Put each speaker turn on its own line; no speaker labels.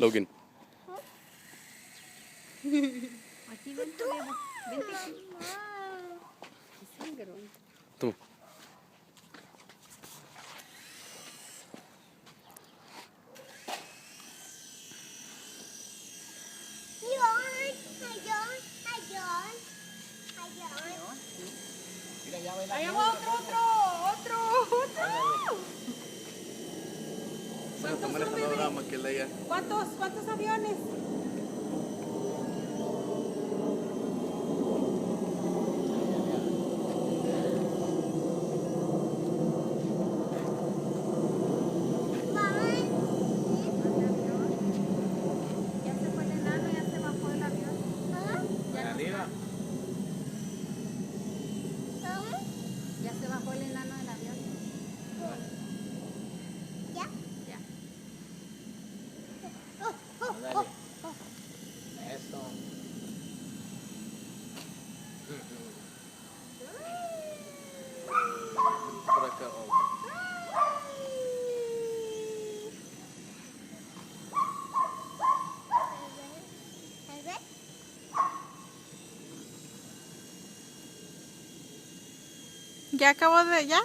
Logan.
Aquí vente, Bebo. Vente aquí. Qué sangrón.
Toma.
Allá va otro. ¿Cuántos son, bebé? ¿Cuántos aviones? Ya se fue el enano, ya se bajó el avión. Ya arriba. Ya se bajó el enano del avión.
¿Ya?
Ya.
Dale. Eso.
Por acá.
¿Ya acabó de ya?